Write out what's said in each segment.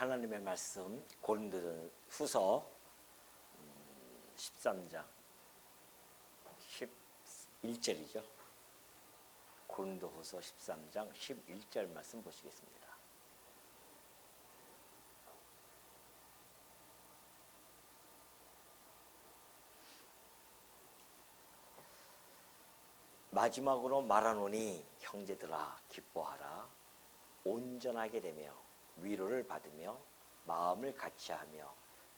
하나님의 말씀 고린도후서 13장 11절이죠. 고린도후서 13장 11절 말씀 보시겠습니다. 마지막으로 말하노니 형제들아 기뻐하라. 온전하게 되며 위로를 받으며 마음을 같이하며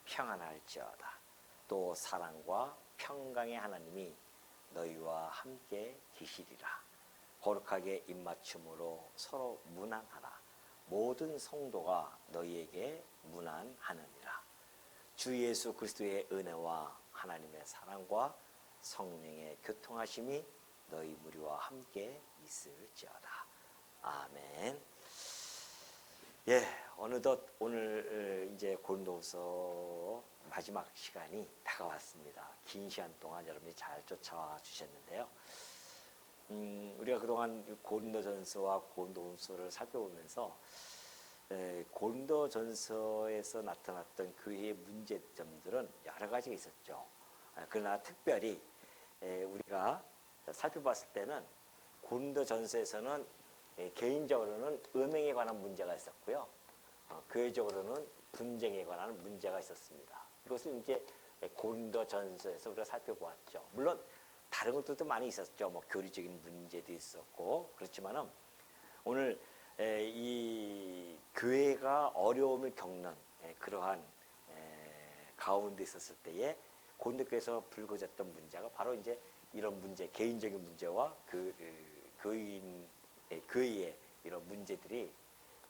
평안할지어다. 또 사랑과 평강의 하나님이 너희와 함께 계시리라. 거룩하게 입맞춤으로 서로 문안하라. 모든 성도가 너희에게 문안하느니라. 주 예수 그리스도의 은혜와 하나님의 사랑과 성령의 교통하심이 너희 무리와 함께 있을지어다. 아멘. 예, 어느덧 오늘 이제 고린도후서 마지막 시간이 다가왔습니다. 긴 시간 동안 여러분이 잘 쫓아와 주셨는데요. 우리가 그동안 고린도전서와 고린도후서를 살펴보면서 고린도전서에서 나타났던 교회의 문제점들은 여러 가지가 있었죠. 그러나 특별히 우리가 살펴봤을 때는 고린도전서에서는 개인적으로는 음행에 관한 문제가 있었고요. 교회적으로는 분쟁에 관한 문제가 있었습니다. 이것을 이제 고린도전서에서 우리가 살펴보았죠. 물론 다른 것들도 많이 있었죠. 뭐 교리적인 문제도 있었고 그렇지만은 오늘 이 교회가 어려움을 겪는 그러한 가운데 있었을 때에 고린도교에서 불거졌던 문제가 바로 이제 이런 문제, 개인적인 문제와 교회의 이런 문제들이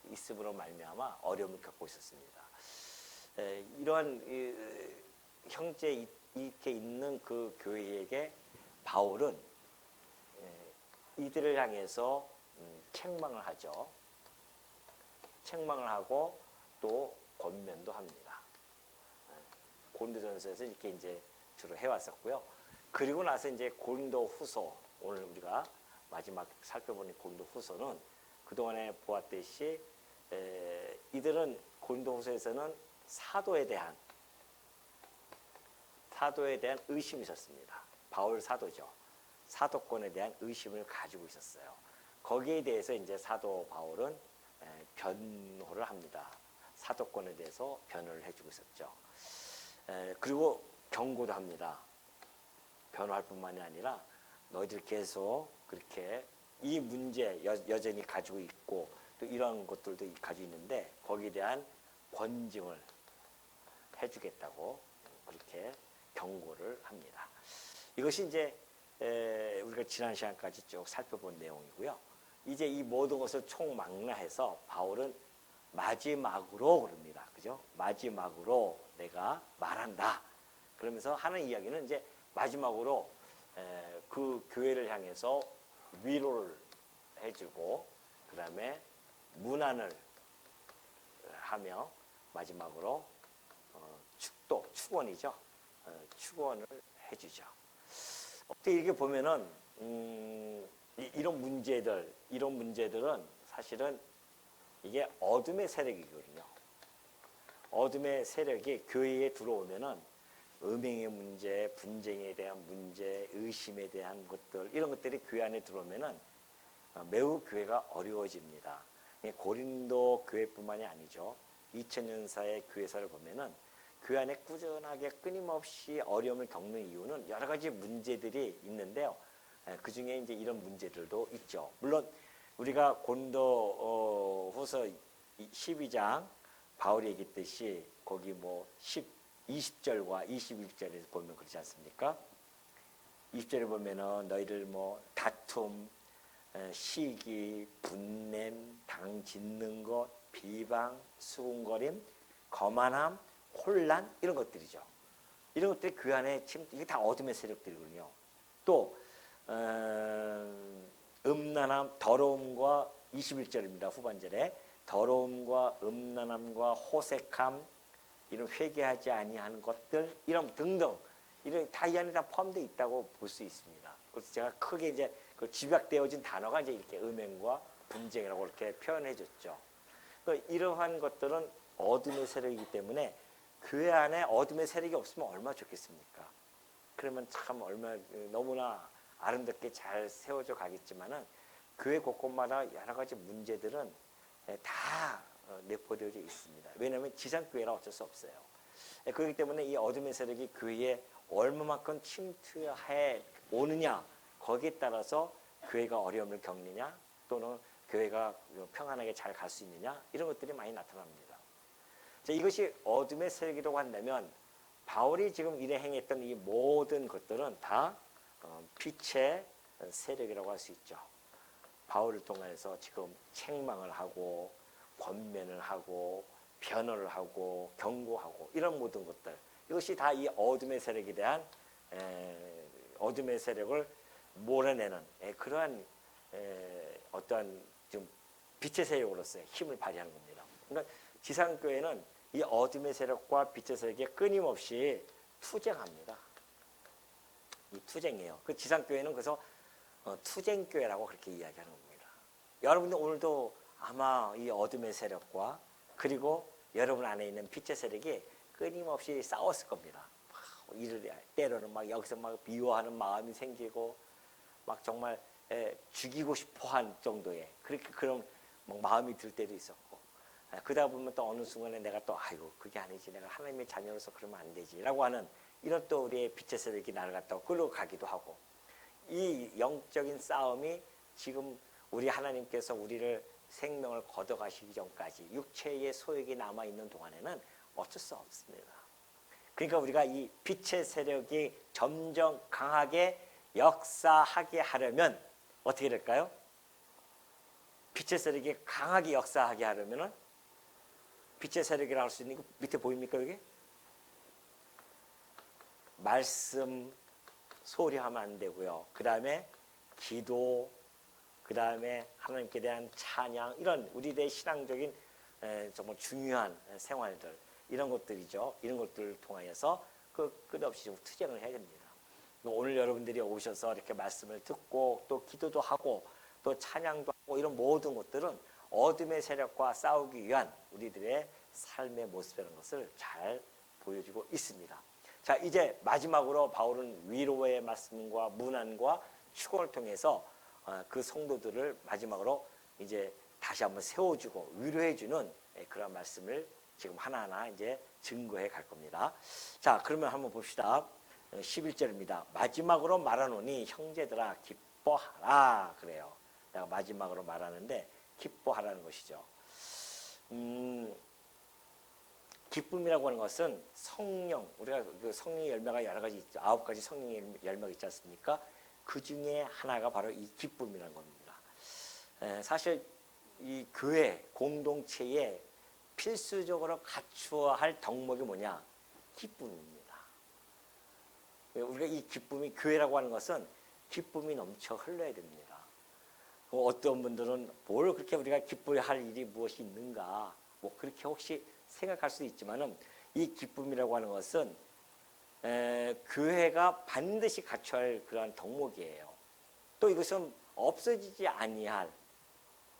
있음으로 말미암아 어려움을 겪고 있었습니다. 이러한 형제 이렇게 있는 그 교회에게 바울은 이들을 향해서 책망을 하죠. 책망을 하고 또 권면도 합니다. 고린도전서에서 이렇게 이제 주로 해왔었고요. 그리고 나서 이제 고린도후서, 오늘 우리가 마지막 살펴보는 고린도후서는 그동안에 보았듯이 이들은 고린도후서에서는 사도에 대한 의심이 있었습니다. 바울 사도죠. 사도권에 대한 의심을 가지고 있었어요. 거기에 대해서 이제 사도 바울은 변호를 합니다. 사도권에 대해서 변호를 해주고 있었죠. 그리고 경고도 합니다. 변호할 뿐만이 아니라 너희들 계속 그렇게 이 문제 여전히 가지고 있고 또 이런 것들도 가지고 있는데 거기에 대한 권징을 해주겠다고 그렇게 경고를 합니다. 이것이 이제 우리가 지난 시간까지 쭉 살펴본 내용이고요. 이제 이 모든 것을 총망라해서 바울은 마지막으로 그럽니다. 그죠? 마지막으로 내가 말한다. 그러면서 하는 이야기는 이제 마지막으로 그 교회를 향해서 위로를 해주고 그 다음에 문안을 하며 마지막으로 축원이죠. 축원을 해주죠. 어떻게 이렇게 보면은 이런 문제들은 사실은 이게 어둠의 세력이거든요. 어둠의 세력이 교회에 들어오면은 음행의 문제, 분쟁에 대한 문제, 의심에 대한 것들 이런 것들이 교회 안에 들어오면은 매우 교회가 어려워집니다. 고린도 교회뿐만이 아니죠. 2000년사의 교회사를 보면은 교회 안에 꾸준하게 끊임없이 어려움을 겪는 이유는 여러 가지 문제들이 있는데요. 그 중에 이제 이런 문제들도 있죠. 물론 우리가 고린도후서 12장 바울이 얘기했듯이 거기 뭐 20절과 21절에서 보면 그렇지 않습니까? 20절에 보면은 너희들 뭐 다툼, 시기, 분냄, 당 짓는 것, 비방, 수군거림, 거만함, 혼란 이런 것들이죠. 이런 것들이 그 안에 지금 이게 다 어둠의 세력들이거든요. 또 음란함, 더러움과 21절입니다. 후반절에 더러움과 음란함과 호색함 이런 회개하지 아니하는 것들 이런 등등 이런 다 이 안에 다 포함되어 있다고 볼 수 있습니다. 그래서 제가 크게 이제 그 집약되어진 단어가 이제 이렇게 음행과 분쟁이라고 이렇게 표현해 줬죠. 이러한 것들은 어둠의 세력이기 때문에 교회 안에 어둠의 세력이 없으면 얼마나 좋겠습니까? 그러면 참 얼마나 너무나 아름답게 잘 세워져 가겠지만은 교회 곳곳마다 여러 가지 문제들은 다 내포되어 있습니다. 왜냐하면 지상교회라 어쩔 수 없어요. 그렇기 때문에 이 어둠의 세력이 교회에 얼마만큼 침투해 오느냐, 거기에 따라서 교회가 어려움을 겪느냐, 또는 교회가 평안하게 잘 갈 수 있느냐, 이런 것들이 많이 나타납니다. 자, 이것이 어둠의 세력이라고 한다면 바울이 지금 일에 행했던 이 모든 것들은 다 빛의 세력이라고 할 수 있죠. 바울을 통해서 지금 책망을 하고 권면을 하고 변호를 하고 경고하고 이런 모든 것들, 이것이 다 이 어둠의 세력에 대한 어둠의 세력을 몰아내는 그러한 어떠한 좀 빛의 세력으로서의 힘을 발휘하는 겁니다. 그러니까 지상교회는 이 어둠의 세력과 빛의 세력에 끊임없이 투쟁합니다. 이 투쟁이에요. 그 지상교회는 그래서 투쟁교회라고 그렇게 이야기하는 겁니다. 여러분들 오늘도 아마 이 어둠의 세력과 그리고 여러분 안에 있는 빛의 세력이 끊임없이 싸웠을 겁니다. 이를 때로는 막 여기서 막 미워하는 마음이 생기고 막 정말 죽이고 싶어한 정도의 그렇게 그런 마음이 들 때도 있었고, 그러다 보면 또 어느 순간에 내가 또 아이고 그게 아니지, 내가 하나님의 자녀로서 그러면 안 되지라고 하는 이런 또 우리의 빛의 세력이 나를 갖다가 끌어가기도 하고, 이 영적인 싸움이 지금 우리 하나님께서 우리를 생명을 걷어가시기 전까지 육체의 소욕이 남아있는 동안에는 어쩔 수 없습니다. 그러니까 우리가 이 빛의 세력이 점점 강하게 역사하게 하려면 어떻게 될까요? 빛의 세력이 강하게 역사하게 하려면은 빛의 세력이라고 할 수 있는 거 밑에 보입니까? 여기? 말씀 소리하면 안 되고요. 그 다음에 기도, 그 다음에 하나님께 대한 찬양, 이런 우리들의 신앙적인 정말 중요한 생활들, 이런 것들이죠. 이런 것들을 통하여서 끝없이 좀 투쟁을 해야 됩니다. 오늘 여러분들이 오셔서 이렇게 말씀을 듣고 또 기도도 하고 또 찬양도 하고 이런 모든 것들은 어둠의 세력과 싸우기 위한 우리들의 삶의 모습이라는 것을 잘 보여주고 있습니다. 자, 이제 마지막으로 바울은 위로의 말씀과 문안과 축원을 통해서 그 성도들을 마지막으로 이제 다시 한번 세워주고 위로해주는 그런 말씀을 지금 하나하나 이제 증거해 갈 겁니다. 자, 그러면 한번 봅시다. 11절입니다. 마지막으로 말하노니 형제들아 기뻐하라 그래요. 내가 마지막으로 말하는데 기뻐하라는 것이죠. 기쁨이라고 하는 것은 성령, 우리가 그 성령의 열매가 여러 가지 있죠. 9가지 성령의 열매가 있지 않습니까? 그 중에 하나가 바로 이 기쁨이라는 겁니다. 사실 이 교회 공동체에 필수적으로 갖추어야 할 덕목이 뭐냐? 기쁨입니다. 우리가 이 기쁨이, 교회라고 하는 것은 기쁨이 넘쳐 흘러야 됩니다. 어떤 분들은 뭘 그렇게 우리가 기뻐야 할 일이 무엇이 있는가, 뭐 그렇게 혹시 생각할 수도 있지만은 이 기쁨이라고 하는 것은 교회가 반드시 갖춰야 할 그러한 덕목이에요. 또 이것은 없어지지 아니할,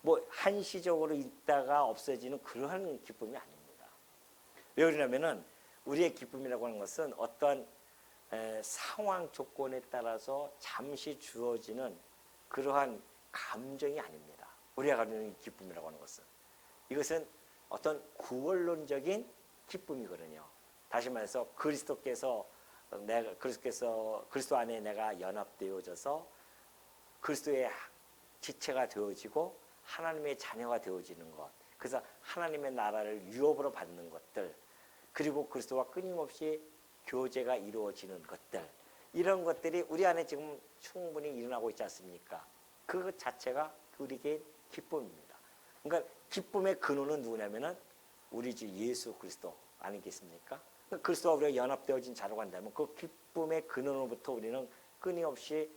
뭐 한시적으로 있다가 없어지는 그러한 기쁨이 아닙니다. 왜 그러냐면은 우리의 기쁨이라고 하는 것은 어떤 상황 조건에 따라서 잠시 주어지는 그러한 감정이 아닙니다. 우리가 가지는 기쁨이라고 하는 것은, 이것은 어떤 구원론적인 기쁨이거든요. 다시 말해서 그리스도 안에 내가 연합되어져서 그리스도의 지체가 되어지고 하나님의 자녀가 되어지는 것, 그래서 하나님의 나라를 유업으로 받는 것들, 그리고 그리스도와 끊임없이 교제가 이루어지는 것들, 이런 것들이 우리 안에 지금 충분히 일어나고 있지 않습니까? 그 자체가 우리에게 기쁨입니다. 그러니까 기쁨의 근원은 누구냐면은 우리 주 예수 그리스도 아니겠습니까? 그러니까 그리스도와 우리가 연합되어진 자라고 한다면 그 기쁨의 근원으로부터 우리는 끊임없이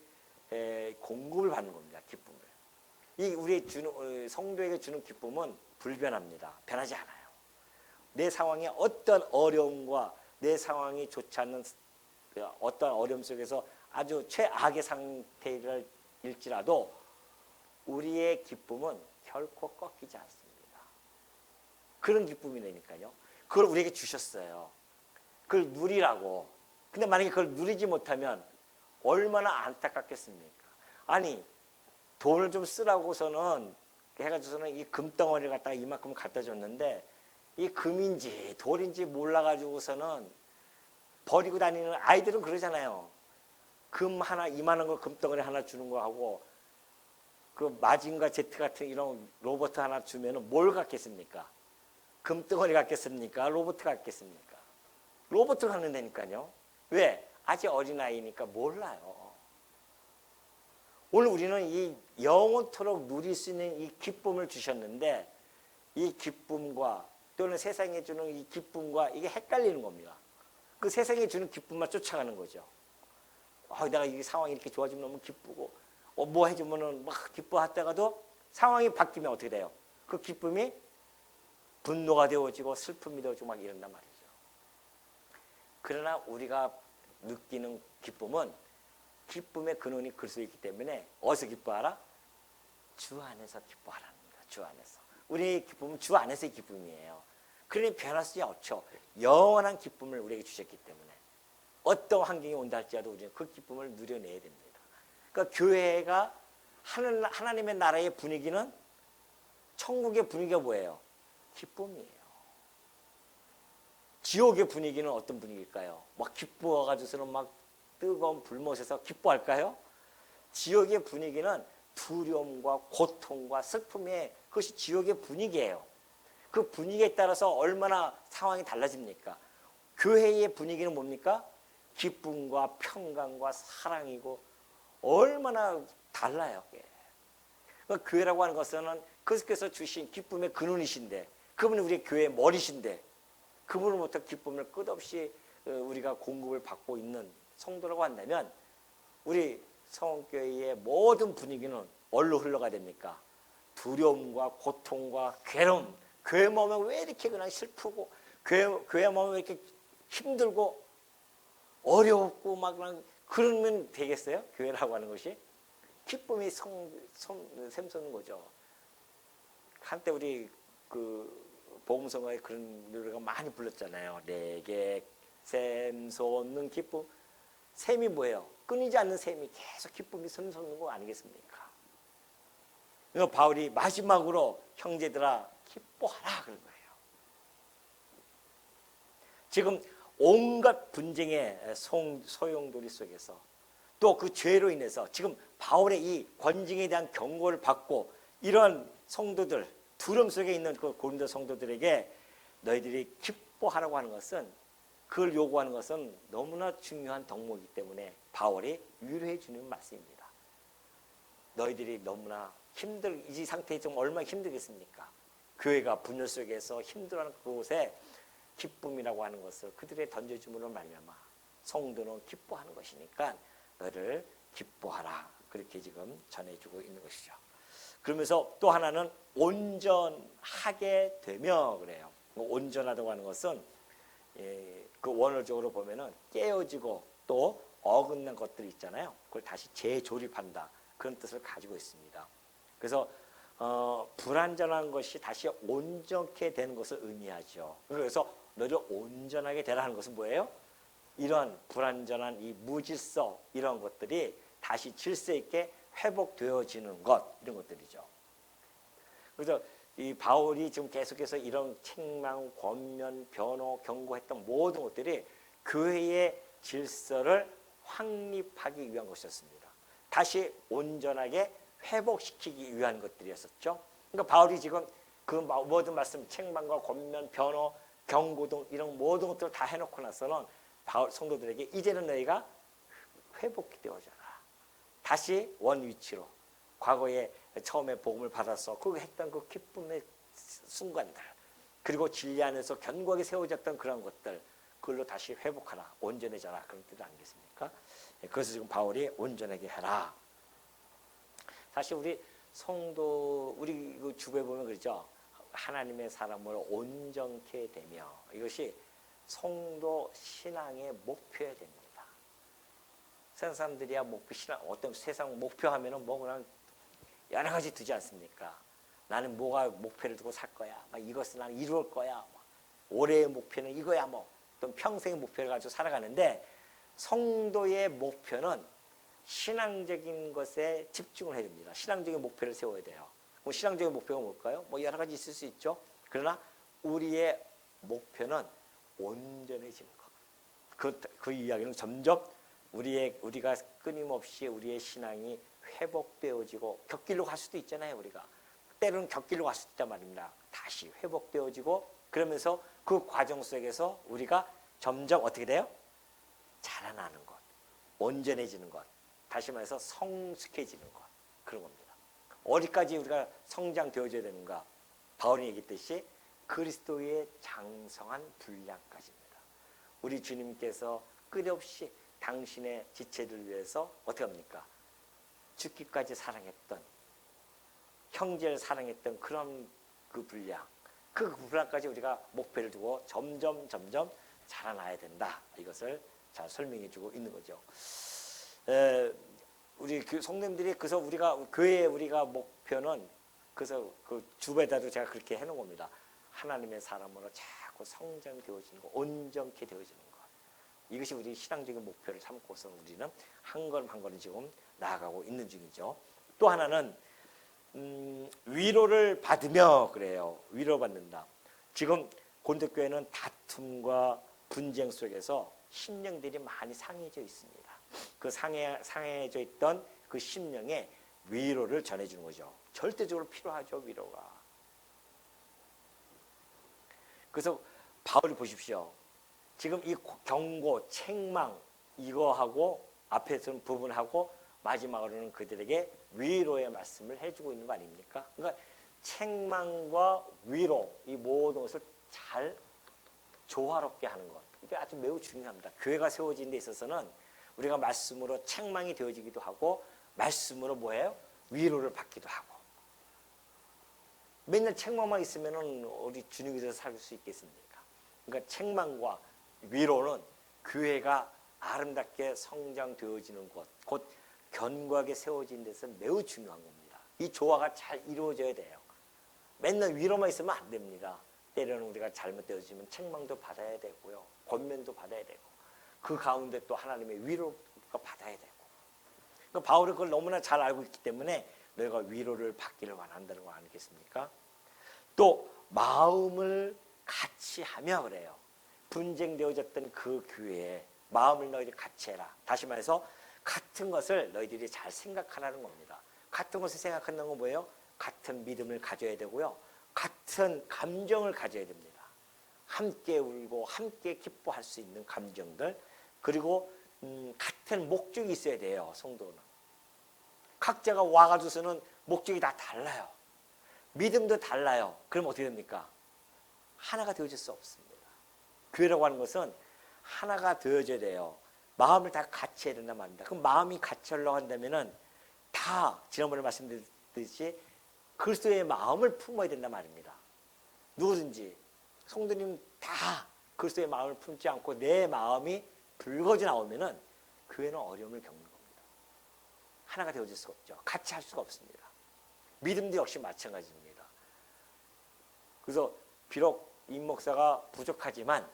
공급을 받는 겁니다. 기쁨을. 이 우리 성도에게 주는 기쁨은 불변합니다. 변하지 않아요. 내 상황에 어떤 어려움과 내 상황이 좋지 않는 어떤 어려움 속에서 아주 최악의 상태일지라도 우리의 기쁨은 결코 꺾이지 않습니다. 그런 기쁨이라니까요. 그걸 우리에게 주셨어요. 그걸 누리라고. 근데 만약에 그걸 누리지 못하면 얼마나 안타깝겠습니까? 아니 돈을 좀 쓰라고서는 해가지고서는 이 금덩어리를 갖다가 이만큼 갖다 줬는데 이 금인지 돌인지 몰라가지고서는 버리고 다니는 아이들은 그러잖아요. 금 하나 이만한 거 금덩어리 하나 주는 거 하고 그 마징과 제트 같은 이런 로봇 하나 주면은 뭘 갖겠습니까? 금덩어리 갖겠습니까? 로봇 갖겠습니까? 로봇을 갖는다니까요. 왜? 아직 어린아이니까 몰라요. 오늘 우리는 이 영원토록 누릴 수 있는 이 기쁨을 주셨는데 이 기쁨과 또는 세상에 주는 이 기쁨과 이게 헷갈리는 겁니다. 그 세상에 주는 기쁨만 쫓아가는 거죠. 내가 이 상황이 이렇게 좋아지면 너무 기쁘고 뭐 해주면은 막 기뻐하다가도 상황이 바뀌면 어떻게 돼요? 그 기쁨이 분노가 되어지고 슬픔이 되어지고 막 이런단 말이죠. 그러나 우리가 느끼는 기쁨은 기쁨의 근원이 그리스도에 있기 때문에 어디서 기뻐하라? 주 안에서 기뻐하라는 거예요. 주 안에서. 우리의 기쁨은 주 안에서의 기쁨이에요. 그러니 변할 수 없죠. 영원한 기쁨을 우리에게 주셨기 때문에 어떤 환경이 온다 할지라도 우리는 그 기쁨을 누려내야 됩니다. 그러니까 교회가 하나님의 나라의 분위기는 천국의 분위기가 뭐예요? 기쁨이에요. 지옥의 분위기는 어떤 분위기일까요? 막 기뻐가지고서는 막 뜨거운 불못에서 기뻐할까요? 지옥의 분위기는 두려움과 고통과 슬픔의 그것이 지옥의 분위기예요. 그 분위기에 따라서 얼마나 상황이 달라집니까? 교회의 분위기는 뭡니까? 기쁨과 평강과 사랑이고 얼마나 달라요. 그러니까 교회라고 하는 것은 그분께서 주신 기쁨의 근원이신데 그분이 우리의 교회의 머리신데 그분으로부터 기쁨을 끝없이 우리가 공급을 받고 있는 성도라고 한다면 우리 성교회의 모든 분위기는 어디로 흘러가야 됩니까? 두려움과 고통과 괴로움. 교회 몸은 왜 이렇게 그냥 슬프고 교회 몸은 왜 이렇게 힘들고 어렵고 막 그러면 되겠어요? 교회라고 하는 것이 기쁨이 샘솟는 거죠. 한때 우리 그 복음성가에 그런 노래가 많이 불렀잖아요. 내게 샘솟는 기쁨. 샘이 뭐예요? 끊이지 않는 샘이 계속 기쁨이 샘솟는 거 아니겠습니까? 그러니까 바울이 마지막으로 형제들아 기뻐하라 그런 거예요. 지금 온갖 분쟁의 소용돌이 속에서 또 그 죄로 인해서 지금 바울의 이 권징에 대한 경고를 받고 이런 성도들 두려움 속에 있는 그 고린도 성도들에게 너희들이 기뻐하라고 하는 것은 그걸 요구하는 것은 너무나 중요한 덕목이기 때문에 바울이 위로해 주는 말씀입니다. 너희들이 너무나 이 상태에 좀 얼마나 힘들겠습니까? 교회가 분열 속에서 힘들어하는 그곳에 기쁨이라고 하는 것을 그들의 던져줌으로 말미암아 성도는 기뻐하는 것이니까 너를 기뻐하라 그렇게 지금 전해주고 있는 것이죠. 그러면서 또 하나는 온전하게 되며 그래요. 온전하다고 하는 것은 그 원어적으로 보면은 깨어지고 또 어긋난 것들이 있잖아요. 그걸 다시 재조립한다 그런 뜻을 가지고 있습니다. 그래서 불완전한 것이 다시 온전케 되는 것을 의미하죠. 그래서 너를 온전하게 되라 하는 것은 뭐예요? 이런 불완전한 이 무질서 이런 것들이 다시 질서 있게 회복되어지는 것 이런 것들이죠. 그래서 이 바울이 지금 계속해서 이런 책망, 권면, 변호, 경고했던 모든 것들이 교회의 질서를 확립하기 위한 것이었습니다. 다시 온전하게 회복시키기 위한 것들이었었죠. 그러니까 바울이 지금 그 모든 말씀, 책망과 권면, 변호, 경고 등 이런 모든 것들을 다 해놓고 나서는 바울 성도들에게 이제는 너희가 회복이 되어져라. 다시 원 위치로 과거에 처음에 복음을 받아서 그 했던 그 기쁨의 순간들 그리고 진리 안에서 견고하게 세워졌던 그런 것들 그걸로 다시 회복하라. 온전해져라. 그런 뜻 아니겠습니까? 그래서 지금 바울이 온전하게 해라. 사실 우리 성도 우리 그 주부에 보면 그러죠. 하나님의 사람을 온전케 되며 이것이 성도 신앙의 목표여야 됩니다. 세상 사람들이야 목표 신앙 어떤 세상 목표 하면은 뭐 그냥 여러 가지 두지 않습니까? 나는 뭐가 목표를 두고 살 거야. 막 이것을 나는 이룰 거야. 올해의 목표는 이거야. 뭐 또 평생의 목표를 가지고 살아가는데 성도의 목표는 신앙적인 것에 집중을 해야 됩니다. 신앙적인 목표를 세워야 돼요. 그럼 신앙적인 목표가 뭘까요? 뭐 여러 가지 있을 수 있죠. 그러나 우리의 목표는 온전해지는 것. 그 이야기는 점점 우리가 끊임없이 우리의 신앙이 회복되어지고 곁길로 갈 수도 있잖아요. 우리가 때로는 곁길로 갈 수도 있단 말입니다. 다시 회복되어지고 그러면서 그 과정 속에서 우리가 점점 어떻게 돼요? 자라나는 것, 온전해지는 것, 다시 말해서 성숙해지는 것, 그런 겁니다. 어디까지 우리가 성장되어져야 되는가? 바울이 얘기했듯이 그리스도의 장성한 분량까지입니다. 우리 주님께서 끝없이 당신의 지체를 위해서 어떻게 합니까? 죽기까지 사랑했던, 형제를 사랑했던 그런 그 분량, 그 분량까지 우리가 목표를 두고 점점 자라나야 된다. 이것을 잘 설명해 주고 있는 거죠. 우리 그 성도님들이 그래서 우리가 목표는 그래서 그 주배다도 제가 그렇게 해놓은 겁니다. 하나님의 사람으로 자꾸 성장되어지는 것, 온전케 되어지는 것. 이것이 우리 신앙적인 목표를 삼고서 우리는 한 걸음 한 걸음 지금 나아가고 있는 중이죠. 또 하나는 위로를 받으며 그래요. 위로받는다. 지금 고린도교회는 다툼과 분쟁 속에서 심령들이 많이 상해져 있습니다. 그 상해져 있던 그 심령에 위로를 전해주는 거죠. 절대적으로 필요하죠, 위로가. 그래서 바울이 보십시오. 지금 이 경고, 책망 이거하고 앞에서는 부분하고 마지막으로는 그들에게 위로의 말씀을 해주고 있는 거 아닙니까? 그러니까 책망과 위로 이 모든 것을 잘 조화롭게 하는 것. 이게 아주 매우 중요합니다. 교회가 세워진 데 있어서는 우리가 말씀으로 책망이 되어지기도 하고 말씀으로 뭐예요? 위로를 받기도 하고. 맨날 책망만 있으면 우리 주님께서 살 수 있겠습니까? 그러니까 책망과 위로는 교회가 아름답게 성장되어지는 곳, 곧 견고하게 세워진 데서 매우 중요한 겁니다. 이 조화가 잘 이루어져야 돼요. 맨날 위로만 있으면 안 됩니다. 때로는 우리가 잘못되어지면 책망도 받아야 되고요. 권면도 받아야 되고 그 가운데 또 하나님의 위로가 받아야 되고. 그러니까 바울은 그걸 너무나 잘 알고 있기 때문에 너희가 위로를 받기를 원한다는 거 아니겠습니까? 또 마음을 같이 하며 그래요. 분쟁되어졌던 그 교회에 마음을 너희들이 같이 해라. 다시 말해서 같은 것을 너희들이 잘 생각하라는 겁니다. 같은 것을 생각한다는 건 뭐예요? 같은 믿음을 가져야 되고요. 같은 감정을 가져야 됩니다. 함께 울고 함께 기뻐할 수 있는 감정들, 그리고 같은 목적이 있어야 돼요. 성도는 각자가 와가지고서는 목적이 다 달라요. 믿음도 달라요. 그럼 어떻게 됩니까? 하나가 되어질 수 없습니다. 교회라고 하는 것은 하나가 되어져야 돼요. 마음을 다 같이 해야 된단 말입니다. 그럼 마음이 같이 하려고 한다면은 다 지난번에 말씀드렸듯이 그리스도의 마음을 품어야 된단 말입니다. 누구든지 성도님 다 그리스도의 마음을 품지 않고 내 마음이 붉어져 나오면은 교회는 어려움을 겪는 겁니다. 하나가 되어질 수가 없죠. 같이 할 수가 없습니다. 믿음도 역시 마찬가지입니다. 그래서 비록 임 목사가 부족하지만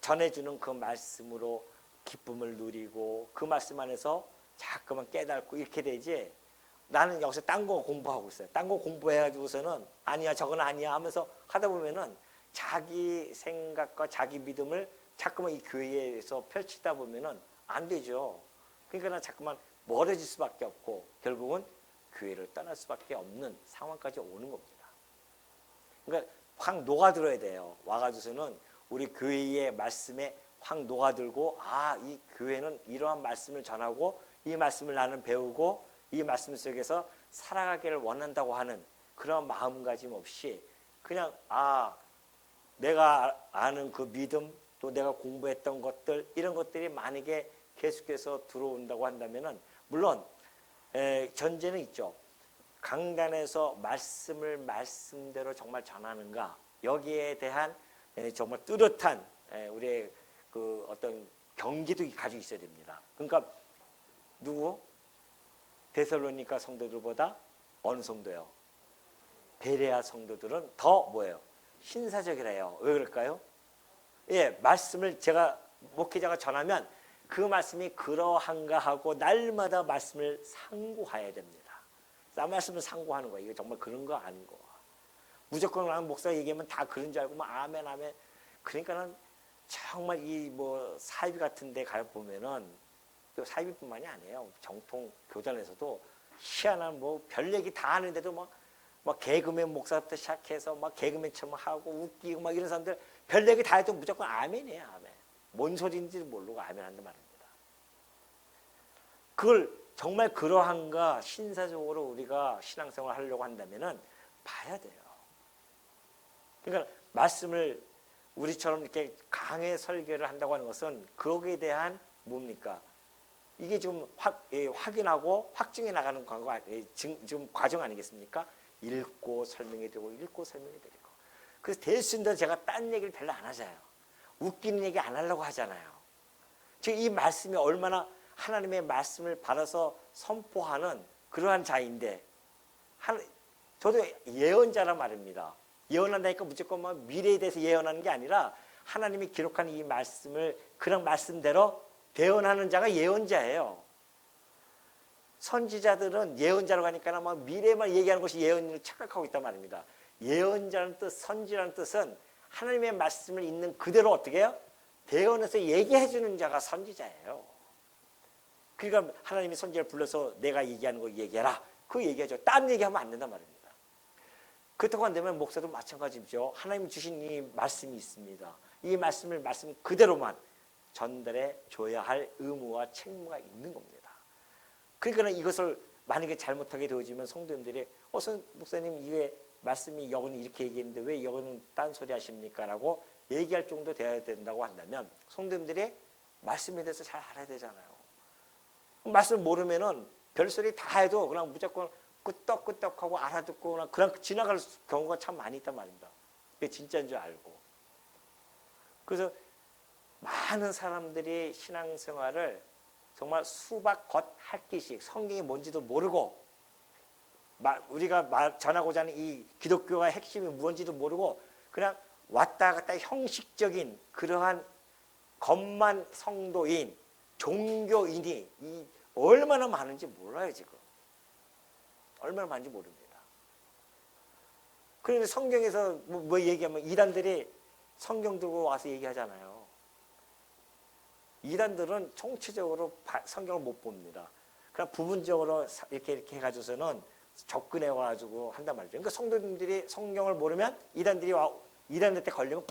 전해주는 그 말씀으로 기쁨을 누리고 그 말씀 안에서 자꾸만 깨닫고 이렇게 되지, 나는 여기서 딴 거 공부하고 있어요. 딴 거 공부해가지고서는 아니야 저건 아니야 하면서 하다 보면은 자기 생각과 자기 믿음을 자꾸만 이 교회에서 펼치다 보면은 안 되죠. 그러니까 난 자꾸만 멀어질 수밖에 없고 결국은 교회를 떠날 수밖에 없는 상황까지 오는 겁니다. 그러니까 확 녹아들어야 돼요. 와가지고서는 우리 교회의 말씀에 확 녹아들고, 이 교회는 이러한 말씀을 전하고 이 말씀을 나는 배우고 이 말씀 속에서 살아가기를 원한다고 하는 그런 마음가짐 없이 그냥 내가 아는 그 믿음, 또 내가 공부했던 것들, 이런 것들이 만약에 계속해서 들어온다고 한다면은 물론 전제는 있죠. 강단에서 말씀을 말씀대로 정말 전하는가, 여기에 대한 정말 뚜렷한 우리의 그 어떤 경기도 가지고 있어야 됩니다. 그러니까 누구? 데살로니가 성도들보다 어느 성도요? 베레아 성도들은 더 뭐예요? 신사적이래요. 왜 그럴까요? 예, 말씀을 제가 목회자가 전하면 그 말씀이 그러한가 하고 날마다 말씀을 상고해야 됩니다. 나 말씀을 상고하는 거예요. 이거 정말 그런 거 아닌 거. 무조건 나는 목사가 얘기하면 다 그런 줄 알고 뭐 아멘 아멘. 그러니까는 정말 이 뭐 사이비 같은 데 가 보면은 또 사이비뿐만이 아니에요. 정통 교단에서도 희한한 뭐 별 얘기 다 하는데도 막 개그맨 목사부터 시작해서 막 개그맨처럼 하고 웃기고 막 이런 사람들 별 얘기 다 해도 무조건 아멘이에요. 아멘. 뭔 소리인지 모르고 아멘 한단 말입니다. 그걸 정말 그러한가 신사적으로 우리가 신앙생활을 하려고 한다면은 봐야 돼요. 그러니까 말씀을 우리처럼 이렇게 강해 설교를 한다고 하는 것은 거기에 대한 뭡니까? 이게 좀 확인하고 확증해 나가는 지금 과정 아니겠습니까? 읽고 설명해 드리고 읽고 설명해 드리고. 그래서 될 수 있는 대로 제가 딴 얘기를 별로 안 하잖아요. 웃기는 얘기 안 하려고 하잖아요. 지금 이 말씀이 얼마나 하나님의 말씀을 받아서 선포하는 그러한 자인데 저도 예언자란 말입니다. 예언한다니까 무조건 막 미래에 대해서 예언하는 게 아니라 하나님이 기록한 이 말씀을 그런 말씀대로 대언하는 자가 예언자예요. 선지자들은 예언자로 가니까 막 미래만 얘기하는 것이 예언으로 착각하고 있단 말입니다. 예언자는 뜻, 선지라는 뜻은 하나님의 말씀을 있는 그대로 어떻게 해요? 대언해서 얘기해 주는 자가 선지자예요. 그러니까 하나님이 선지자를 불러서 내가 얘기하는 거 얘기해라. 그 얘기하죠. 딴 얘기하면 안 된단 말입니다. 그렇다고 한다면 목사도 마찬가지죠. 하나님이 주신 이 말씀이 있습니다. 이 말씀을 말씀 그대로만 전달해 줘야 할 의무와 책무가 있는 겁니다. 그러니까 이것을 만약에 잘못하게 되어지면 성도님들이 목사님 이게 말씀이 여기는 이렇게 얘기했는데 왜 여기는 딴소리 하십니까? 라고 얘기할 정도 되어야 된다고 한다면 성도님들이 말씀에 대해서 잘 알아야 되잖아요. 말씀을 모르면은 별소리 다 해도 그냥 무조건 끄떡끄떡하고 알아듣고 그냥 지나갈 경우가 참 많이 있단 말입니다. 그게 진짜인 줄 알고. 그래서 많은 사람들이 신앙생활을 정말 수박 겉핥기식 성경이 뭔지도 모르고 우리가 전하고자 하는 이 기독교의 핵심이 무엇인지도 모르고 그냥 왔다 갔다 형식적인 그러한 겉만 성도인 종교인이 얼마나 많은지 몰라요 지금. 얼마나 많은지 모릅니다. 그런데 성경에서 뭐 얘기하면 이단들이 성경 들고 와서 얘기하잖아요. 이단들은 총체적으로 성경을 못 봅니다. 그냥 부분적으로 이렇게 해가지고서는 접근해가지고 한단 말이죠. 그러니까 성도님들이 성경을 모르면 이단한테 걸리면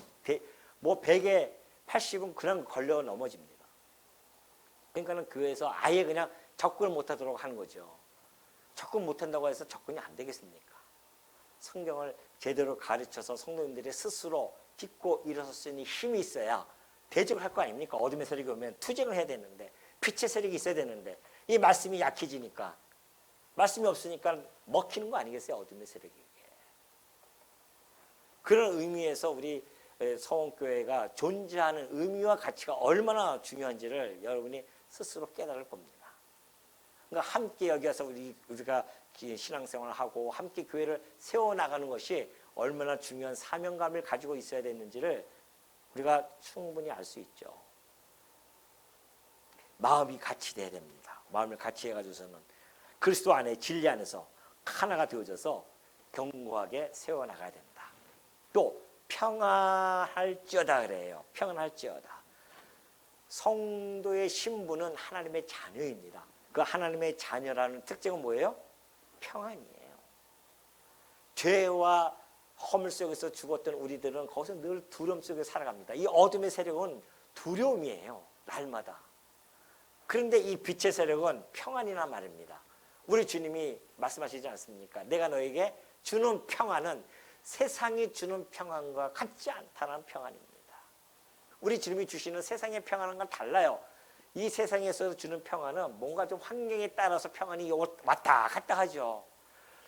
뭐 100에 80은 그냥 걸려 넘어집니다. 그러니까는 교회에서 아예 그냥 접근을 못하도록 하는 거죠. 접근 못한다고 해서 접근이 안 되겠습니까? 성경을 제대로 가르쳐서 성도님들이 스스로 딛고 일어설 수 있는 힘이 있어야 대적을 할 거 아닙니까? 어둠의 세력이 오면 투쟁을 해야 되는데 빛의 세력이 있어야 되는데 이 말씀이 약해지니까 말씀이 없으니까 먹히는 거 아니겠어요? 어둠의 세력이. 그런 의미에서 우리 서원교회가 존재하는 의미와 가치가 얼마나 중요한지를 여러분이 스스로 깨달을 겁니다. 그러니까 함께 여기서 우리가 신앙생활을 하고 함께 교회를 세워나가는 것이 얼마나 중요한 사명감을 가지고 있어야 되는지를 우리가 충분히 알 수 있죠. 마음이 같이 돼야 됩니다. 마음을 같이 해가지고서는 그리스도 안에 진리 안에서 하나가 되어져서 견고하게 세워나가야 된다. 또 평안할지어다 그래요. 평안할지어다. 성도의 신분은 하나님의 자녀입니다. 그 하나님의 자녀라는 특징은 뭐예요? 평안이에요. 죄와 허물 속에서 죽었던 우리들은 거기서 늘 두려움 속에 살아갑니다. 이 어둠의 세력은 두려움이에요. 날마다. 그런데 이 빛의 세력은 평안이란 말입니다. 우리 주님이 말씀하시지 않습니까? 내가 너에게 주는 평안은 세상이 주는 평안과 같지 않다는 평안입니다. 우리 주님이 주시는 세상의 평안은 건 달라요. 이 세상에서 주는 평안은 뭔가 좀 환경에 따라서 평안이 왔다 갔다 하죠.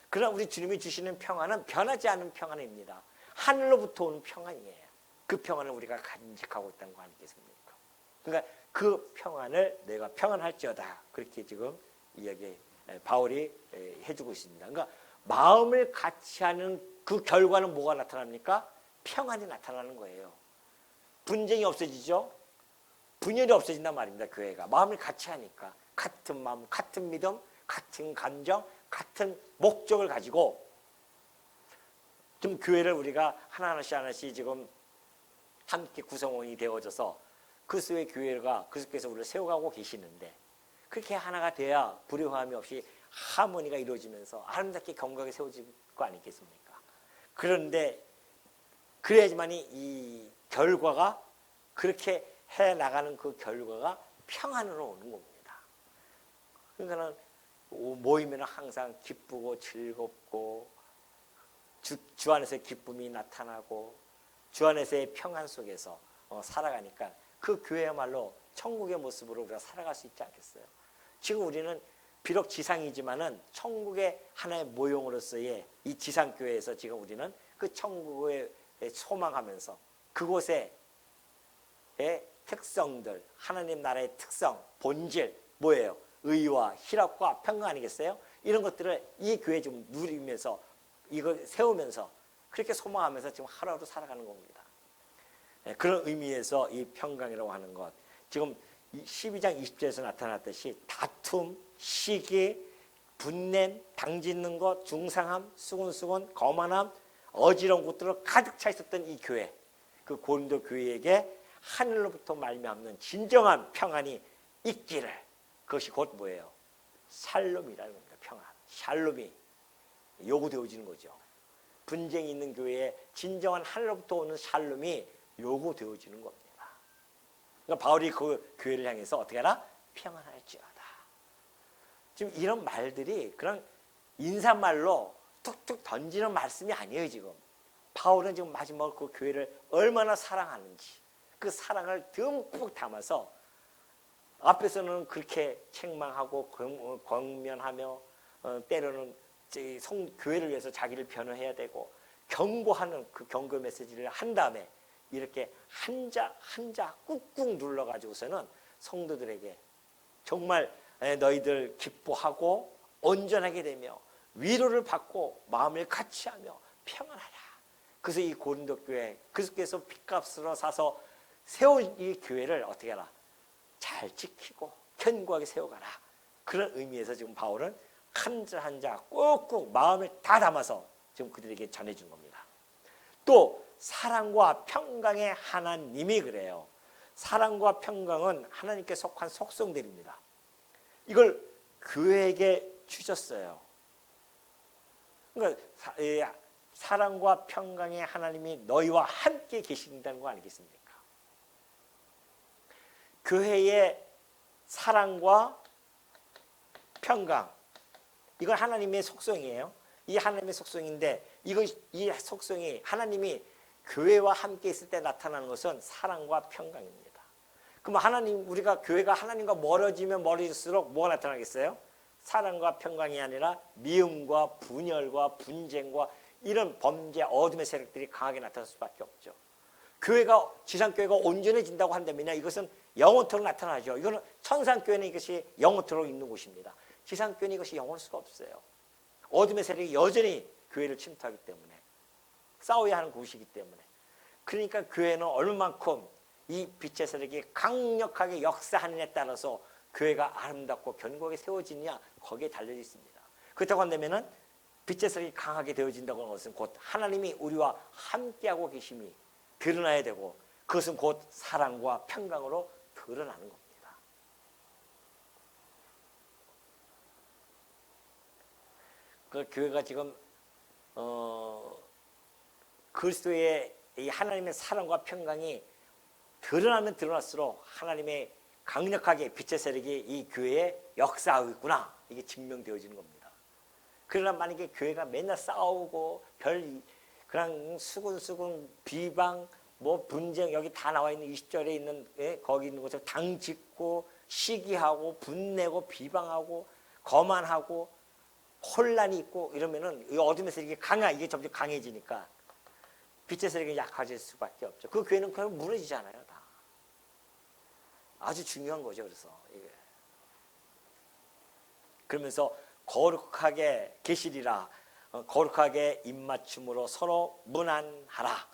그러나 우리 주님이 주시는 평안은 변하지 않은 평안입니다. 하늘로부터 오는 평안이에요. 그 평안을 우리가 간직하고 있다는 거 아니겠습니까? 그러니까 그 평안을 내가 평안할지어다. 그렇게 지금 이야기 바울이 해주고 있습니다. 그러니까 마음을 같이 하는 그 결과는 뭐가 나타납니까? 평안이 나타나는 거예요. 분쟁이 없어지죠. 분열이 없어진단 말입니다. 교회가 마음을 같이 하니까 같은 마음, 같은 믿음, 같은 감정, 같은 목적을 가지고 좀 교회를 우리가 하나씩 지금 함께 구성원이 되어져서 그리스도의 교회가 그리스도께서 우리를 세워가고 계시는데 그렇게 하나가 돼야 불효함이 없이 하모니가 이루어지면서 아름답게 경건하게 세워질 거 아니겠습니까? 그런데 그래야지만이 이 결과가 그렇게 해 나가는 그 결과가 평안으로 오는 겁니다. 그러니까는 모이면 항상 기쁘고 즐겁고 주 안에서의 기쁨이 나타나고 주 안에서의 평안 속에서 살아가니까 그 교회야말로 천국의 모습으로 우리가 살아갈 수 있지 않겠어요? 지금 우리는 비록 지상이지만은 천국의 하나의 모형으로서의 이 지상교회에서 지금 우리는 그 천국에 소망하면서 그곳의 특성들, 하나님 나라의 특성, 본질, 뭐예요? 의와 희락과 평강 아니겠어요? 이런 것들을 이 교회에 좀 누리면서 이걸 세우면서 그렇게 소망하면서 지금 하루하루 살아가는 겁니다. 그런 의미에서 이 평강이라고 하는 것, 지금 12장 20절에서 나타났듯이 다툼, 시기, 분냄, 당짓는 것, 중상함, 수군수군, 거만함, 어지러운 것들로 가득 차 있었던 이 교회, 그 고린도 교회에게 하늘로부터 말미암는 진정한 평안이 있기를, 그것이 곧 뭐예요? 샬롬이라는 겁니다. 평안, 샬롬이 요구되어지는 거죠. 분쟁이 있는 교회에 진정한 하늘로부터 오는 샬롬이 요구되어지는 겁니다. 그러니까 바울이 그 교회를 향해서 어떻게 하나? 평안할지어다. 지금 이런 말들이 그냥 인사말로 툭툭 던지는 말씀이 아니에요. 지금 바울은 지금 마지막으로 그 교회를 얼마나 사랑하는지 그 사랑을 듬뿍 담아서 앞에서는 그렇게 책망하고 권면하며 때로는 교회를 위해서 자기를 변호해야 되고 경고하는 그 경고 메시지를 한 다음에 이렇게 한자 한자 꾹꾹 눌러가지고서는 성도들에게 정말 너희들 기뻐하고 온전하게 되며 위로를 받고 마음을 같이하며 평안하라. 그래서 이 고린도 교회 그리스도께서 핏값으로 사서 세운 이 교회를 어떻게 하라? 잘 지키고 견고하게 세워가라. 그런 의미에서 지금 바울은 한자 한자 꾹꾹 마음을 다 담아서 지금 그들에게 전해준 겁니다. 또 사랑과 평강의 하나님이 그래요. 사랑과 평강은 하나님께 속한 속성들입니다. 이걸 교회에게 주셨어요. 그러니까 사랑과 평강의 하나님이 너희와 함께 계신다는 거 아니겠습니까? 교회의 사랑과 평강, 이건 하나님의 속성이에요. 이 하나님의 속성인데 이 속성이 하나님이 교회와 함께 있을 때 나타나는 것은 사랑과 평강입니다. 그럼 우리가 교회가 하나님과 멀어지면 멀어질수록 뭐가 나타나겠어요? 사랑과 평강이 아니라 미움과 분열과 분쟁과 이런 범죄, 어둠의 세력들이 강하게 나타날 수밖에 없죠. 교회가 지상교회가 온전해진다고 한다면 이것은 영원토록 나타나죠. 이거는 천상교회는 이것이 영원토록 있는 곳입니다. 지상교회는 이것이 영원할 수가 없어요. 어둠의 세력이 여전히 교회를 침투하기 때문에 싸워야 하는 곳이기 때문에 그러니까 교회는 얼마만큼 이 빛의 세력이 강력하게 역사하느냐에 따라서 교회가 아름답고 견고하게 세워지느냐 거기에 달려 있습니다. 그렇다고 한다면 빛의 세력이 강하게 되어진다고 하는 것은 곧 하나님이 우리와 함께하고 계심이 드러나야 되고 그것은 곧 사랑과 평강으로 드러나는 겁니다. 그 교회가 지금 그리스도의 이 하나님의 사랑과 평강이 드러나면 드러날수록 하나님의 강력하게 빛의 세력이 이 교회에 역사하고 있구나 이게 증명되어지는 겁니다. 그러나 만약에 교회가 맨날 싸우고 그냥 수군수군 비방 뭐 분쟁 여기 다 나와 있는 20절에 있는 거기 있는 것처럼 당짓고 시기하고 분내고 비방하고 거만하고 혼란이 있고 이러면은 이 어둠의 세력이 이게 점점 강해지니까 빛의 세력이 약해질 수밖에 없죠. 그 교회는 그냥 무너지잖아요, 다. 아주 중요한 거죠, 그래서 이게. 그러면서 거룩하게 계시리라 거룩하게 입맞춤으로 서로 문안하라.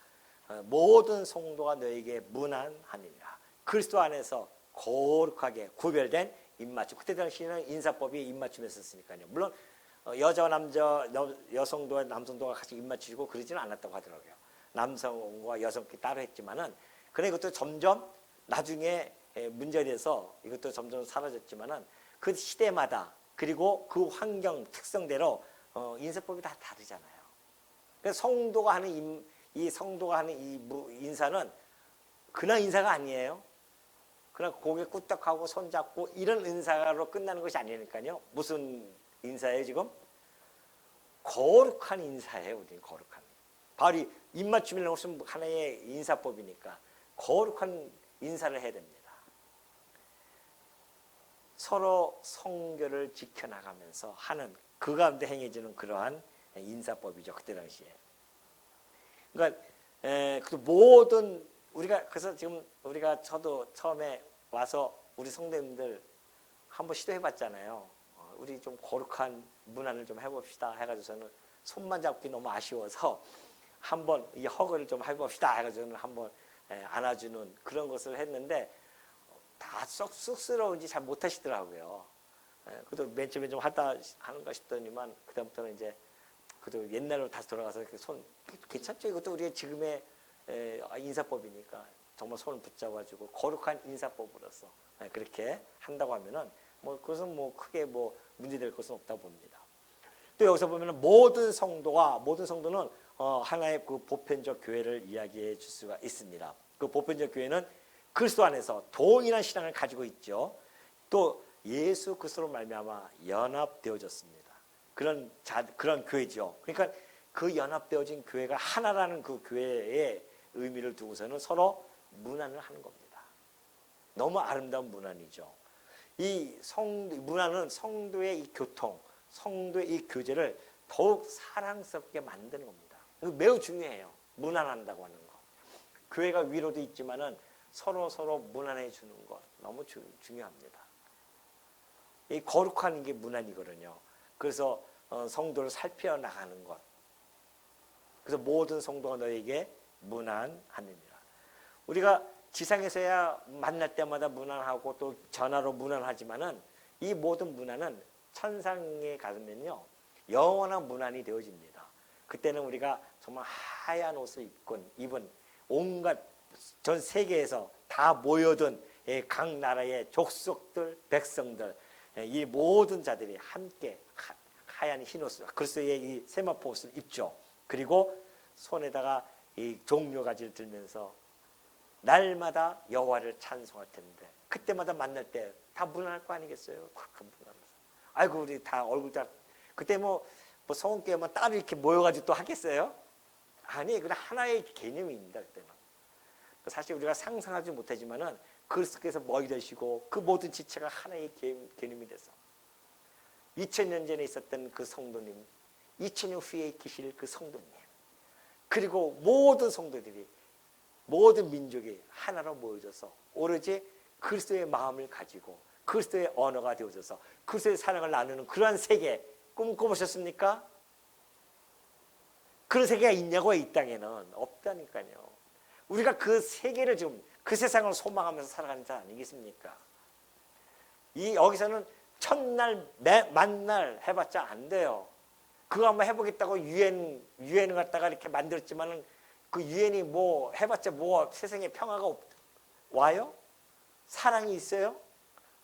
모든 성도가 너에게 문안하니라. 그리스도 안에서 거룩하게 구별된 입맞춤. 그때 당시에는 인사법이 입맞춤이었으니까요. 물론 여자와 남자, 여성도와 남성도가 같이 입맞추고 그러지는 않았다고 하더라고요. 남성과 여성끼리 따로 했지만은, 그래 이것도 점점 나중에 문제돼서 이것도 점점 사라졌지만은 그 시대마다 그리고 그 환경 특성대로 인사법이 다 다르잖아요. 그래서 성도가 하는 이 인사는 그냥 인사가 아니에요. 그냥 고개 끄덕하고 손잡고 이런 인사로 끝나는 것이 아니니까요. 무슨 인사예요 지금? 거룩한 인사예요. 우리는 거룩한. 바로 입맞춤이라는 것은 하나의 인사법이니까 거룩한 인사를 해야 됩니다. 서로 성교를 지켜나가면서 하는 그 가운데 행해지는 그러한 인사법이죠. 그때 당시에. 그러니까 그 모든 우리가 그래서 지금 저도 처음에 와서 우리 성도님들 한번 시도해봤잖아요. 우리 좀 거룩한 문안을 좀 해봅시다 해가지고서는 손만 잡기 너무 아쉬워서 한번 이 허그를 좀 해봅시다 해가지고는 한번 안아주는 그런 것을 했는데 다 쑥스러운지 잘 못하시더라고요. 그래도 맨 처음에 좀 하는가 싶더니만 그다음부터는 이제 그래도 옛날로 다시 돌아가서 이렇게 손 괜찮죠? 이것도 우리의 지금의 인사법이니까 정말 손을 붙잡아주고 거룩한 인사법으로서 그렇게 한다고 하면은 뭐 그것은 뭐 크게 뭐 문제될 것은 없다고 봅니다. 또 여기서 보면은 모든 성도는 하나의 그 보편적 교회를 이야기해 줄 수가 있습니다. 그 보편적 교회는 그리스도 안에서 동일한 신앙을 가지고 있죠. 또 예수 그리스도로 말미암아 연합되어졌습니다. 그런 교회죠. 그러니까 그 연합되어진 교회가 하나라는 그 교회의 의미를 두고서는 서로 문안을 하는 겁니다. 너무 아름다운 문안이죠. 이 문안은 성도의 이 교통, 성도의 이 교제를 더욱 사랑스럽게 만드는 겁니다. 매우 중요해요. 문안한다고 하는 거. 교회가 위로도 있지만은 서로 문안해 주는 것 너무 중요합니다. 이 거룩한 게 문안이거든요. 그래서 성도를 살펴 나가는 것. 그래서 모든 성도가 너에게 문안하느니라. 우리가 지상에서야 만날 때마다 문안하고 또 전화로 문안하지만은 이 모든 문안은 천상에 가면요 영원한 문안이 되어집니다. 그때는 우리가 정말 하얀 옷을 입은 온갖 전 세계에서 다 모여든 각 나라의 족속들, 백성들, 이 모든 자들이 함께 하얀 흰 옷을, 그리스도의 이 세마포 옷을 입죠. 그리고 손에다가 이 종려가지를 들면서 날마다 여호와를 찬송할 텐데 그때마다 만날 때 다 문안할 거 아니겠어요? 아이고 우리 다 얼굴 다 그때 뭐 성원교회만 따로 이렇게 모여가지고 또 하겠어요? 아니 그냥 하나의 개념입니다. 그때는 사실 우리가 상상하지 못하지만은 그리스도께서 머리 되시고 그 모든 지체가 하나의 개념이 돼서 2000년 전에 있었던 그 성도님, 2000년 후에 계실 그 성도님, 그리고 모든 성도들이 모든 민족이 하나로 모여져서 오로지 그리스도의 마음을 가지고 그리스도의 언어가 되어져서 그리스도의 사랑을 나누는 그러한 세계 꿈꿔보셨습니까? 그런 세계가 있냐고 이 땅에는 없다니까요. 우리가 그 세계를 지금 그 세상을 소망하면서 살아가는 자 아니겠습니까? 여기서는 첫날 만날 해봤자 안 돼요. 그거 한번 해보겠다고 유엔을 갖다가 이렇게 만들었지만은 그 유엔이 뭐 해봤자 뭐 세상에 평화가 와요? 사랑이 있어요?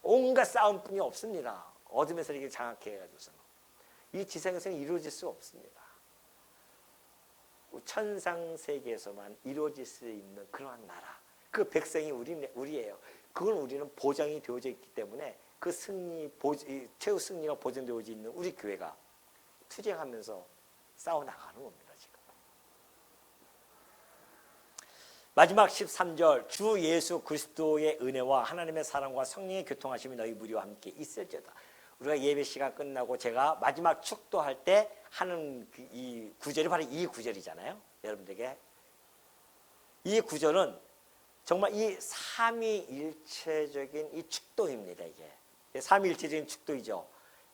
온갖 싸움뿐이 없습니다. 어둠에서 이렇게 장악해 가지고서는 이 지상에서는 이루어질 수 없습니다. 천상 세계에서만 이루어질 수 있는 그러한 나라, 그 백성이 우리예요. 그걸 우리는 보장이 되어져 있기 때문에 그 최후 승리가 보장되어져 있는 우리 교회가 투쟁하면서 싸워 나가는 겁니다. 지금 마지막 13절 주 예수 그리스도의 은혜와 하나님의 사랑과 성령의 교통하심이 너희 무리와 함께 있을지어다. 우리가 예배 시간 끝나고 제가 마지막 축도할 때 하는 이 구절이 바로 이 구절이잖아요. 여러분들에게 이 구절은 정말 이 삼위일체적인 이 축도입니다. 이게 삼위일체적인 축도이죠.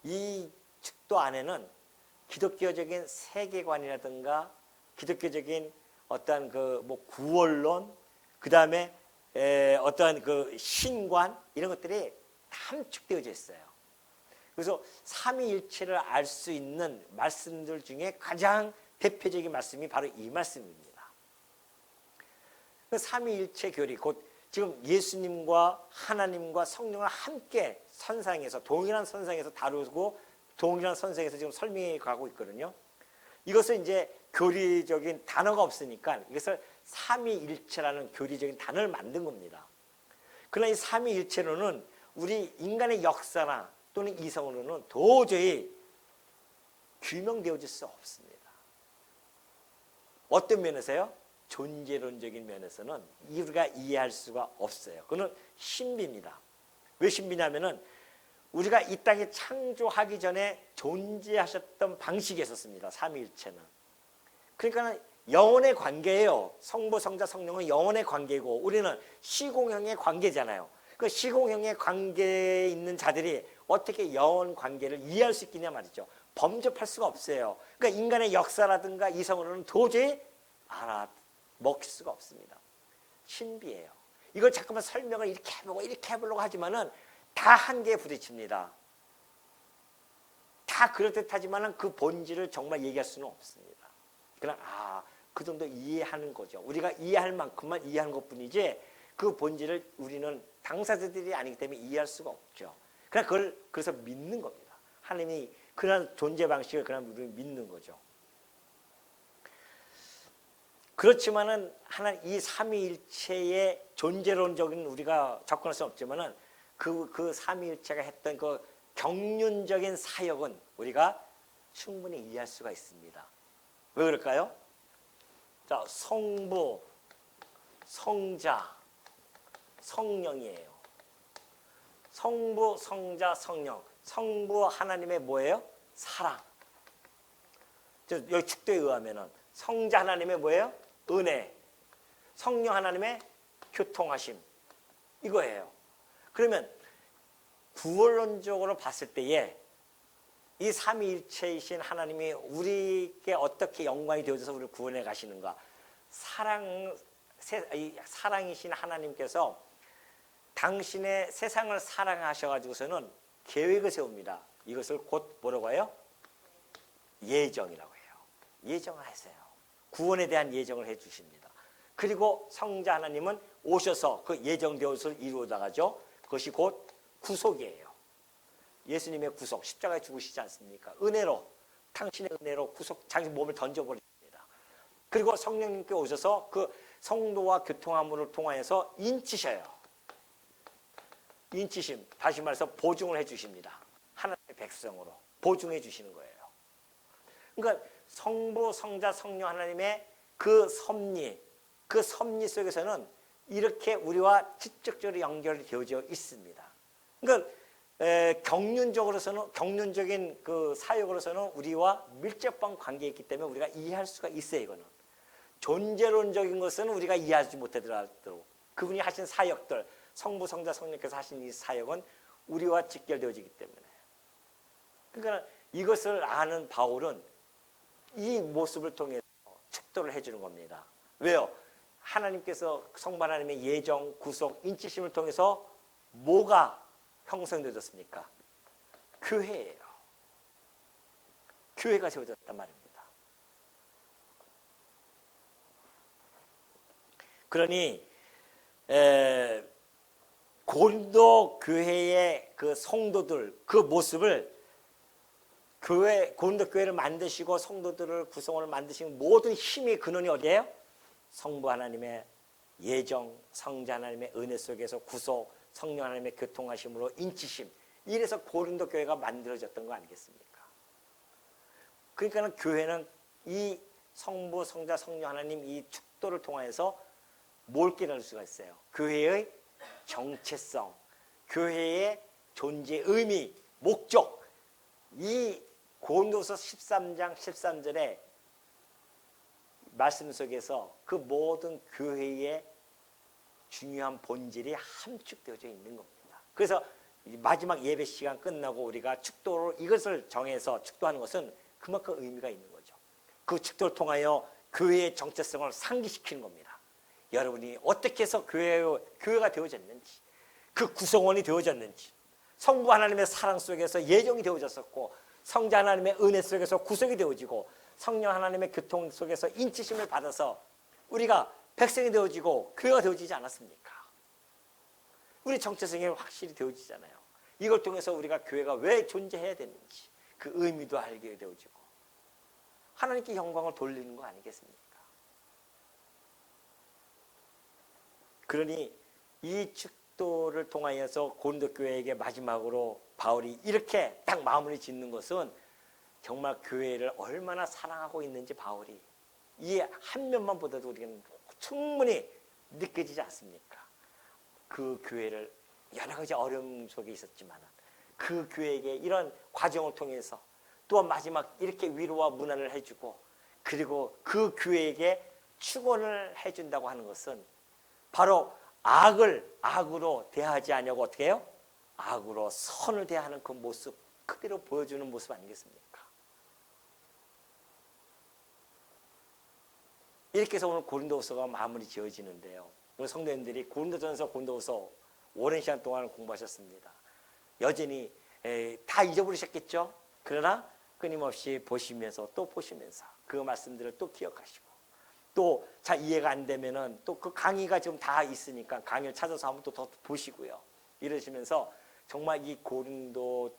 이 축도 안에는 기독교적인 세계관이라든가 기독교적인 어떤 그 뭐 구원론, 그 다음에 어떤 그 신관 이런 것들이 다 함축되어져 있어요. 그래서 삼위일체를 알 수 있는 말씀들 중에 가장 대표적인 말씀이 바로 이 말씀입니다. 그 삼위일체 교리, 곧 지금 예수님과 하나님과 성령을 함께 선상에서 동일한 선상에서 다루고 동일한 선상에서 지금 설명해 가고 있거든요. 이것을 이제 교리적인 단어가 없으니까 이것을 삼위일체라는 교리적인 단어를 만든 겁니다. 그러나 이 삼위일체로는 우리 인간의 역사나 또는 이성으로는 도저히 규명되어질 수 없습니다. 어떤 면에서요? 존재론적인 면에서는 우리가 이해할 수가 없어요. 그건 신비입니다. 왜 신비냐면은 우리가 이 땅에 창조하기 전에 존재하셨던 방식이 있었습니다. 삼위일체는. 그러니까 영혼의 관계예요. 성부, 성자, 성령은 영혼의 관계고 우리는 시공형의 관계잖아요. 그 시공형의 관계에 있는 자들이 어떻게 영혼 관계를 이해할 수 있겠냐 말이죠. 범접할 수가 없어요. 그러니까 인간의 역사라든가 이성으로는 도저히 알아먹힐 수가 없습니다. 신비해요. 이걸 잠깐만 설명을 이렇게 해보고 이렇게 해보려고 하지만은 다 한계에 부딪힙니다. 다 그럴듯하지만은 그 본질을 정말 얘기할 수는 없습니다. 그냥 그 정도 이해하는 거죠. 우리가 이해할 만큼만 이해하는 것뿐이지 그 본질을 우리는 당사자들이 아니기 때문에 이해할 수가 없죠. 그냥 그걸 그래서 믿는 겁니다. 하나님이 그런 존재 방식을 그냥 우리는 믿는 거죠. 그렇지만은 하나님 이 삼위일체의 존재론적인 우리가 접근할 수 없지만은 그 삼위일체가 했던 그 경륜적인 사역은 우리가 충분히 이해할 수가 있습니다. 왜 그럴까요? 자, 성부, 성자, 성령이에요. 성부, 성자, 성령. 성부 하나님의 뭐예요? 사랑. 여기 축도에 의하면은 성자 하나님의 뭐예요? 은혜. 성령 하나님의 교통하심. 이거예요. 그러면 구원론적으로 봤을 때에 이 삼위일체이신 하나님이 우리에게 어떻게 영광이 되어져서 우리를 구원해 가시는가? 사랑이신 하나님께서 당신의 세상을 사랑하셔가지고서는 계획을 세웁니다. 이것을 곧 뭐라고 해요? 예정이라고 해요. 예정을 하세요. 구원에 대한 예정을 해 주십니다. 그리고 성자 하나님은 오셔서 그 예정되어 것을 이루어나가죠. 그것이 곧 구속이에요. 예수님의 구속, 십자가에 죽으시지 않습니까? 은혜로, 당신의 은혜로 구속, 자기 몸을 던져버립니다. 그리고 성령님께 오셔서 그 성도와 교통함을 통하여서 인치셔요. 인치심, 다시 말해서 보증을 해주십니다. 하나님의 백성으로 보증해 주시는 거예요. 그러니까 성부, 성자, 성령 하나님의 그 섭리 속에서는 이렇게 우리와 직접적으로 연결이 되어져 있습니다. 그러니까 경륜적인 그 사역으로서는 우리와 밀접한 관계에 있기 때문에 우리가 이해할 수가 있어요. 이거는 존재론적인 것은 우리가 이해하지 못하더라도 그분이 하신 사역들, 성부, 성자, 성령께서 하신 이 사역은 우리와 직결되어지기 때문에. 그러니까 이것을 아는 바울은 이 모습을 통해서 축도를 해주는 겁니다. 왜요? 하나님께서 성부 하나님의 예정, 구속, 인치심을 통해서 뭐가 형성되어졌습니까? 교회예요. 교회가 세워졌단 말입니다. 그러니 고린도 교회의 그 성도들 그 모습을 고린도 교회를 만드시고 성도들을 구성원을 만드신 모든 힘의 근원이 어디예요? 성부 하나님의 예정, 성자 하나님의 은혜 속에서 구속, 성령 하나님의 교통하심으로 인치심. 이래서 고린도 교회가 만들어졌던 거 아니겠습니까? 그러니까 교회는 이 성부, 성자, 성령 하나님 이 축도를 통해서 뭘 깨달을 수가 있어요? 교회의 정체성, 교회의 존재 의미, 목적. 이 고린도서 13장 13절에 말씀 속에서 그 모든 교회의 중요한 본질이 함축되어져 있는 겁니다. 그래서 마지막 예배 시간 끝나고 우리가 축도로 이것을 정해서 축도하는 것은 그만큼 의미가 있는 거죠. 그 축도를 통하여 교회의 정체성을 상기시키는 겁니다. 여러분이 어떻게 해서 교회가 되어졌는지, 그 구성원이 되어졌는지, 성부 하나님의 사랑 속에서 예정이 되어졌었고, 성자 하나님의 은혜 속에서 구속이 되어지고, 성령 하나님의 교통 속에서 인치심을 받아서 우리가 백성이 되어지고 교회가 되어지지 않았습니까? 우리 정체성이 확실히 되어지잖아요. 이걸 통해서 우리가 교회가 왜 존재해야 되는지 그 의미도 알게 되어지고 하나님께 영광을 돌리는 거 아니겠습니까? 그러니 이 축도를 통하여서 고린도 교회에게 마지막으로 바울이 이렇게 딱 마무리 짓는 것은 정말 교회를 얼마나 사랑하고 있는지 바울이 이 한 면만 보다도 우리는 충분히 느껴지지 않습니까? 그 교회를 여러 가지 어려움 속에 있었지만 그 교회에게 이런 과정을 통해서 또한 마지막 이렇게 위로와 문안을 해주고 그리고 그 교회에게 축원을 해준다고 하는 것은 바로 악을 악으로 대하지 않냐고 어떻게 해요? 악으로 선을 대하는 그 모습 그대로 보여주는 모습 아니겠습니까? 이렇게 해서 오늘 고린도후서가 마무리 지어지는데요. 우리 성도님들이 고린도전서, 고린도후서 오랜 시간 동안 공부하셨습니다. 여전히 다 잊어버리셨겠죠? 그러나 끊임없이 보시면서 또 보시면서 그 말씀들을 또 기억하시고 또 잘 이해가 안 되면은 또 그 강의가 지금 다 있으니까 강의를 찾아서 한번 또 더 보시고요. 이러시면서 정말 이 고린도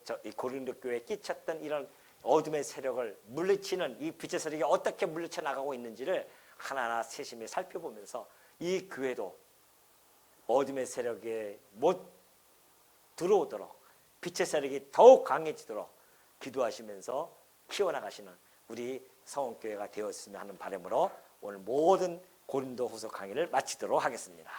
교회에 끼쳤던 이런 어둠의 세력을 물리치는 이 빛의 세력이 어떻게 물리쳐 나가고 있는지를 하나하나 세심히 살펴보면서 이 교회도 어둠의 세력에 못 들어오도록 빛의 세력이 더욱 강해지도록 기도하시면서 키워나가시는 우리 성원교회가 되었으면 하는 바람으로 오늘 모든 고린도후서 강의를 마치도록 하겠습니다.